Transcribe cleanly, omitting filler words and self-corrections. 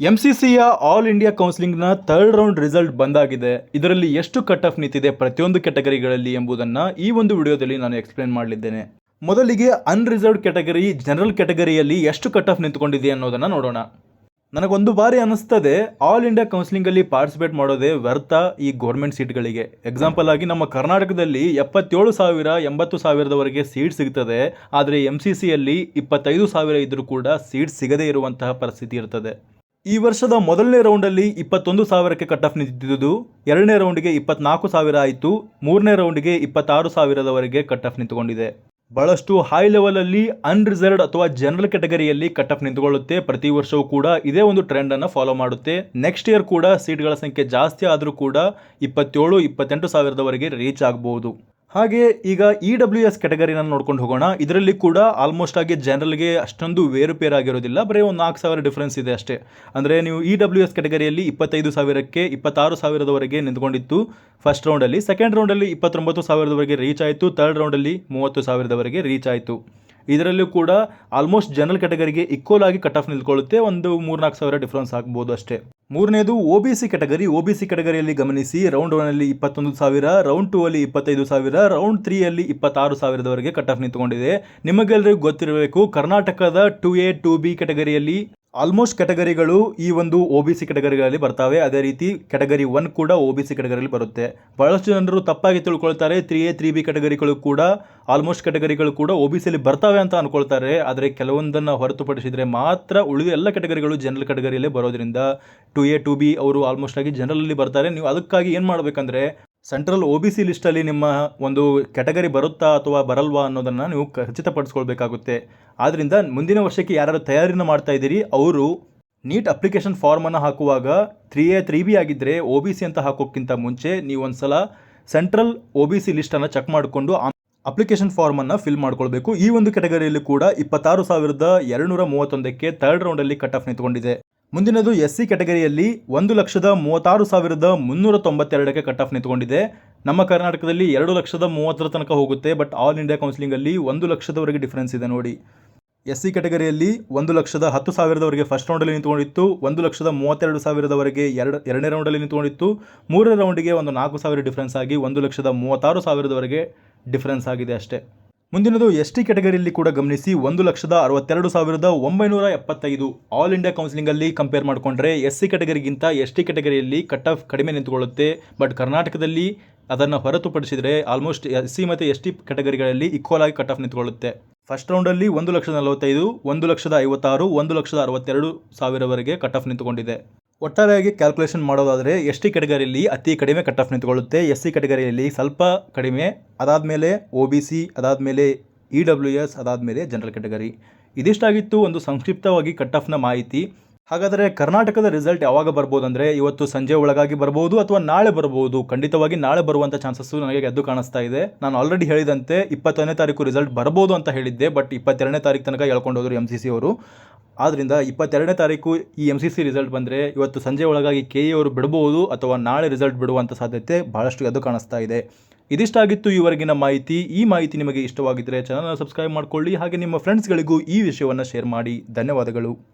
ಎಂಸಿಸಿಯ all India ಕೌನ್ಸಿಲಿಂಗ್ನ third round result ಬಂದಾಗಿದೆ. ಇದರಲ್ಲಿ ಎಷ್ಟು ಕಟ್ ಆಫ್ ನಿಂತಿದೆ ಪ್ರತಿಯೊಂದು ಕ್ಯಾಟಗರಿಗಳಲ್ಲಿ ಎಂಬುದನ್ನು ಈ ಒಂದು ವಿಡಿಯೋದಲ್ಲಿ ನಾನು ಎಕ್ಸ್ಪ್ಲೇನ್ ಮಾಡಲಿದ್ದೇನೆ. ಮೊದಲಿಗೆ ಅನ್ರಿಸರ್ವ್ಡ್ ಕ್ಯಾಟಗರಿ, ಜನರಲ್ ಕ್ಯಾಟಗರಿಯಲ್ಲಿ ಎಷ್ಟು ಕಟ್ ಆಫ್ ನಿಂತ್ಕೊಂಡಿದೆ ಅನ್ನೋದನ್ನು ನೋಡೋಣ. ನನಗೊಂದು ಬಾರಿ ಅನ್ನಿಸ್ತದೆ, ಆಲ್ ಇಂಡಿಯಾ ಕೌನ್ಸಿಲಿಂಗಲ್ಲಿ ಪಾರ್ಟಿಸಿಪೇಟ್ ಮಾಡೋದೇ ವ್ಯರ್ಥ ಈ ಗೌರ್ಮೆಂಟ್ ಸೀಟ್ಗಳಿಗೆ. ಎಕ್ಸಾಂಪಲ್ ಆಗಿ ನಮ್ಮ ಕರ್ನಾಟಕದಲ್ಲಿ 77,000 80,000ದವರೆಗೆ ಸೀಟ್ ಸಿಗ್ತದೆ. ಆದರೆ MCCಯಲ್ಲಿ 25,000 ಇದ್ದರೂ ಕೂಡ ಸೀಟ್ ಸಿಗದೇ ಇರುವಂತಹ ಪರಿಸ್ಥಿತಿ ಇರ್ತದೆ. ಈ ವರ್ಷದ ಮೊದಲನೇ ರೌಂಡಲ್ಲಿ 21,000ಕ್ಕೆ ಕಟ್ ಆಫ್ ನಿಂತಿದ್ದು, ಎರಡನೇ ರೌಂಡಿಗೆ 24,000 ಆಯಿತು, ಮೂರನೇ ರೌಂಡಿಗೆ 26,000ದವರೆಗೆ ಕಟ್ ಆಫ್ ನಿಂತುಕೊಂಡಿದೆ. ಬಹಳಷ್ಟು ಹೈ ಲೆವೆಲಲ್ಲಿ ಅನ್ರಿಸರ್ವ್ಡ್ ಅಥವಾ ಜನರಲ್ ಕ್ಯಾಟಗರಿಯಲ್ಲಿ ಕಟ್ ಆಫ್ ನಿಂತುಕೊಳ್ಳುತ್ತೆ. ಪ್ರತಿ ವರ್ಷವೂ ಕೂಡ ಇದೇ ಒಂದು ಟ್ರೆಂಡನ್ನು ಫಾಲೋ ಮಾಡುತ್ತೆ. ನೆಕ್ಸ್ಟ್ ಇಯರ್ ಕೂಡ ಸೀಟ್ಗಳ ಸಂಖ್ಯೆ ಜಾಸ್ತಿ ಆದರೂ ಕೂಡ 27,000-28,000ದವರೆಗೆ ರೀಚ್ ಆಗಬಹುದು. ಹಾಗೆ ಈಗ EWS ಕ್ಯಾಟಗರಿನ ನೋಡ್ಕೊಂಡು ಹೋಗೋಣ. ಇದರಲ್ಲಿ ಕೂಡ ಆಲ್ಮೋಸ್ಟ್ ಆಗಿ ಜನರಲ್ಗೆ ಅಷ್ಟೊಂದು ವೇರುಪೇರಾಗಿರೋದಿಲ್ಲ, ಬರೀ ಒಂದು 4,000 ಡಿಫ್ರೆನ್ಸ್ ಇದೆ ಅಷ್ಟೇ. ಅಂದರೆ ನೀವು EWS ಕ್ಯಾಟಗರಿಯಲ್ಲಿ 25,000ಕ್ಕೆ 26,000ದವರೆಗೆ ನಿಂತ್ಕೊಂಡಿತ್ತು ಫಸ್ಟ್ ರೌಂಡಲ್ಲಿ. ಸೆಕೆಂಡ್ ರೌಂಡಲ್ಲಿ 29,000ದವರೆಗೆ ರೀಚ್ ಆಯಿತು. ಥರ್ಡ್ ರೌಂಡಲ್ಲಿ 30,000ದವರೆಗೆ ರೀಚ್ ಆಯಿತು. ಇದರಲ್ಲೂ ಕೂಡ ಆಲ್ಮೋಸ್ಟ್ ಜನರಲ್ ಕ್ಯಾಟಗರಿಗೆ ಈಕ್ವಲ್ ಆಗಿ ಕಟ್ ಆಫ್ ನಿಂತ್ಕೊಳ್ಳುತ್ತೆ. ಒಂದು 3-4,000 ಡಿಫ್ರೆನ್ಸ್ ಆಗ್ಬೋದು ಅಷ್ಟೇ. ಮೂರನೇದು OBC ಕ್ಯಾಟಗರಿ. OBC ಕ್ಯಾಟಗರಿಯಲ್ಲಿ ಗಮನಿಸಿ, ರೌಂಡ್ 1ಅಲ್ಲಿ 21,000, ರೌಂಡ್ 2 ಅಲ್ಲಿ 25,000, ರೌಂಡ್ 3 ಅಲ್ಲಿ 26,000ದವರೆಗೆ ಕಟ್ ಆಫ್ ನಿಂತ್ಕೊಂಡಿದೆ. ನಿಮಗೆಲ್ಲರಿಗೂ ಗೊತ್ತಿರಬೇಕು, ಕರ್ನಾಟಕದ 2A 2B ಕ್ಯಾಟಗರಿಯಲ್ಲಿ ಆಲ್ಮೋಸ್ಟ್ ಕ್ಯಾಟಗರಿಗಳು ಈ ಒಂದು OBC ಕ್ಯಾಟಗರಿಗಳಲ್ಲಿ ಬರ್ತವೆ. ಅದೇ ರೀತಿ ಕ್ಯಾಟಗರಿ 1 ಕೂಡ OBC ಕ್ಯಾಟಗರಿಯಲ್ಲಿ ಬರುತ್ತೆ. ಬಹಳಷ್ಟು ಜನರು ತಪ್ಪಾಗಿ ತಿಳ್ಕೊಳ್ತಾರೆ, 3A 3B ಕ್ಯಾಟಗರಿಗಳು ಕೂಡ ಆಲ್ಮೋಸ್ಟ್ ಕ್ಯಾಟಗರಿಗಳು ಕೂಡ OBCಯಲ್ಲಿ ಬರ್ತವೆ ಅಂತ ಅನ್ಕೊಳ್ತಾರೆ. ಆದರೆ ಕೆಲವೊಂದನ್ನು ಹೊರತುಪಡಿಸಿದರೆ ಮಾತ್ರ ಉಳಿದ ಎಲ್ಲ ಕ್ಯಾಟಗರಿಗಳು ಜನರಲ್ ಕ್ಯಾಟಗರಿಯಲ್ಲೇ ಬರೋದ್ರಿಂದ 2A 2B ಅವರು ಆಲ್ಮೋಸ್ಟ್ ಆಗಿ ಜನರಲಲ್ಲಿ ಬರ್ತಾರೆ. ನೀವು ಅದಕ್ಕಾಗಿ ಏನು ಮಾಡಬೇಕಂದ್ರೆ, ಸೆಂಟ್ರಲ್ OBC ಲಿಸ್ಟಲ್ಲಿ ನಿಮ್ಮ ಒಂದು ಕ್ಯಾಟಗರಿ ಬರುತ್ತಾ ಅಥವಾ ಬರಲ್ವಾ ಅನ್ನೋದನ್ನು ನೀವು ಖಚಿತಪಡಿಸ್ಕೊಳ್ಬೇಕಾಗುತ್ತೆ. ಆದ್ದರಿಂದ ಮುಂದಿನ ವರ್ಷಕ್ಕೆ ಯಾರು ತಯಾರಿನ ಮಾಡ್ತಾ ಇದ್ದೀರಿ ಅವರು ನೀಟ್ ಅಪ್ಲಿಕೇಶನ್ ಫಾರ್ಮನ್ನು ಹಾಕುವಾಗ 3A 3B ಆಗಿದ್ದರೆ OBC ಅಂತ ಹಾಕೋಕ್ಕಿಂತ ಮುಂಚೆ ನೀವು ಒಂದು ಸಲ ಸೆಂಟ್ರಲ್ OBC ಲಿಸ್ಟನ್ನು ಚೆಕ್ ಮಾಡಿಕೊಂಡು ಅಪ್ಲಿಕೇಶನ್ ಫಾರ್ಮನ್ನು ಫಿಲ್ ಮಾಡ್ಕೊಳ್ಬೇಕು. ಈ ಒಂದು ಕ್ಯಾಟಗರಿಯಲ್ಲಿ ಕೂಡ 26,231ಕ್ಕೆ ಥರ್ಡ್ ರೌಂಡಲ್ಲಿ ಕಟ್ ಆಫ್ ನಿಂತ್ಕೊಂಡಿದೆ. ಮುಂದಿನದು SC ಕ್ಯಾಟಗರಿಯಲ್ಲಿ 1,36,392ಕ್ಕೆ ಕಟ್ ಆಫ್ ನಿಂತ್ಕೊಂಡಿದೆ. ನಮ್ಮ ಕರ್ನಾಟಕದಲ್ಲಿ 2,30,000 ತನಕ ಹೋಗುತ್ತೆ. ಬಟ್ ಆಲ್ ಇಂಡಿಯಾ ಕೌನ್ಸಿಲಿಂಗಲ್ಲಿ 1,00,000ವರೆಗೆ ಡಿಫ್ರೆನ್ಸ್ ಇದೆ ನೋಡಿ. SC ಕ್ಯಾಟಗರಿಯಲ್ಲಿ 1,10,000ದವರೆಗೆ ಫಸ್ಟ್ ರೌಂಡಲ್ಲಿ ನಿಂತ್ಕೊಂಡಿತ್ತು, 1,32,000ದವರೆಗೆ ಎರಡನೇ ರೌಂಡಲ್ಲಿ ನಿಂತ್ಕೊಂಡಿತ್ತು, ಮೂರನೇ ರೌಂಡಿಗೆ ಒಂದು 4,000 ಡಿಫ್ರೆನ್ಸ್ ಆಗಿ 1,36,000ದವರೆಗೆ ಡಿಫ್ರೆನ್ಸ್ ಆಗಿದೆ ಅಷ್ಟೇ. ಮುಂದಿನದು ST ಕ್ಯಾಟಗರಿಯಲ್ಲಿ ಕೂಡ ಗಮನಿಸಿ, 1,62,975 ಆಲ್ ಇಂಡಿಯಾ ಕೌನ್ಸಿಲಿಂಗಲ್ಲಿ ಕಂಪೇರ್ ಮಾಡಿಕೊಂಡ್ರೆ SC ಕ್ಯಾಟಗರಿಗಿಂತ ST ಕ್ಯಾಟಗರಿಯಲ್ಲಿ ಕಟ್ ಆಫ್ ಕಡಿಮೆ ನಿಂತುಕೊಳ್ಳುತ್ತೆ. ಬಟ್ ಕರ್ನಾಟಕದಲ್ಲಿ ಅದನ್ನು ಹೊರತುಪಡಿಸಿದರೆ ಆಲ್ಮೋಸ್ಟ್ SC ಮತ್ತು ST ಕ್ಯಾಟಗರಿಗಳಲ್ಲಿ ಈಕ್ವಲ್ ಆಗಿ ಕಟ್ ಆಫ್ ನಿಂತುಕೊಳ್ಳುತ್ತೆ. ಫಸ್ಟ್ ರೌಂಡಲ್ಲಿ 1,45,000, 1,56,000, 1,62,000ವರೆಗೆ ಕಟ್ ಆಫ್ ನಿಂತುಕೊಂಡಿದೆ. ಒಟ್ಟಾರೆಯಾಗಿ ಕ್ಯಾಲ್ಕುಲೇಷನ್ ಮಾಡೋದಾದರೆ ST ಕ್ಯಾಟಗರಿಯಲ್ಲಿ ಅತಿ ಕಡಿಮೆ ಕಟ್ ಆಫ್ ನಿಂತುಕೊಳ್ಳುತ್ತೆ, SC ಕ್ಯಾಟಗರಿಯಲ್ಲಿ ಸ್ವಲ್ಪ ಕಡಿಮೆ, ಅದಾದಮೇಲೆ OBC, ಅದಾದಮೇಲೆ EWS, ಅದಾದಮೇಲೆ ಜನರಲ್ ಕ್ಯಾಟಗರಿ. ಇದಿಷ್ಟಾಗಿತ್ತು ಒಂದು ಸಂಕ್ಷಿಪ್ತವಾಗಿ ಕಟ್ ಆಫ್ನ ಮಾಹಿತಿ. ಹಾಗಾದರೆ ಕರ್ನಾಟಕದ ರಿಸಲ್ಟ್ ಯಾವಾಗ ಬರ್ಬೋದು ಅಂದರೆ, ಇವತ್ತು ಸಂಜೆ ಒಳಗಾಗಿ ಬರ್ಬೋದು ಅಥವಾ ನಾಳೆ ಬರ್ಬೋದು. ಖಂಡಿತವಾಗಿ ನಾಳೆ ಬರುವಂಥ ಚಾನ್ಸಸ್ಸು ನನಗೆ ಎದ್ದು ಕಾಣಿಸ್ತಾ ಇದೆ. ನಾನು ಆಲ್ರೆಡಿ ಹೇಳಿದಂತೆ 21ನೇ ತಾರೀಕು ರಿಸಲ್ಟ್ ಬರ್ಬೋದು ಅಂತ ಹೇಳಿದ್ದೆ, ಬಟ್ 22ನೇ ತಾರೀಕು ತನಕ ಹೇಳ್ಕೊಂಡು ಹೋದರು MCC ಅವರು. ಆದ್ದರಿಂದ 22ನೇ ತಾರೀಕು ಈ MCC ರಿಸಲ್ಟ್ ಬಂದರೆ ಇವತ್ತು ಸಂಜೆ ಒಳಗಾಗಿ KE ಅವರು ಬಿಡಬಹುದು ಅಥವಾ ನಾಳೆ ರಿಸಲ್ಟ್ ಬಿಡುವಂಥ ಸಾಧ್ಯತೆ ಬಹಳಷ್ಟು ಎದ್ದು ಕಾಣಿಸ್ತಾ ಇದೆ. ಇದಿಷ್ಟಾಗಿತ್ತು ಈವರೆಗಿನ ಮಾಹಿತಿ. ಈ ಮಾಹಿತಿ ನಿಮಗೆ ಇಷ್ಟವಾಗಿದ್ದರೆ ಚಾನಲ್ನ ಸಬ್ಸ್ಕ್ರೈಬ್ ಮಾಡಿಕೊಳ್ಳಿ. ಹಾಗೆ ನಿಮ್ಮ ಫ್ರೆಂಡ್ಸ್ಗಳಿಗೂ ಈ ವಿಷಯವನ್ನು ಶೇರ್ ಮಾಡಿ. ಧನ್ಯವಾದಗಳು.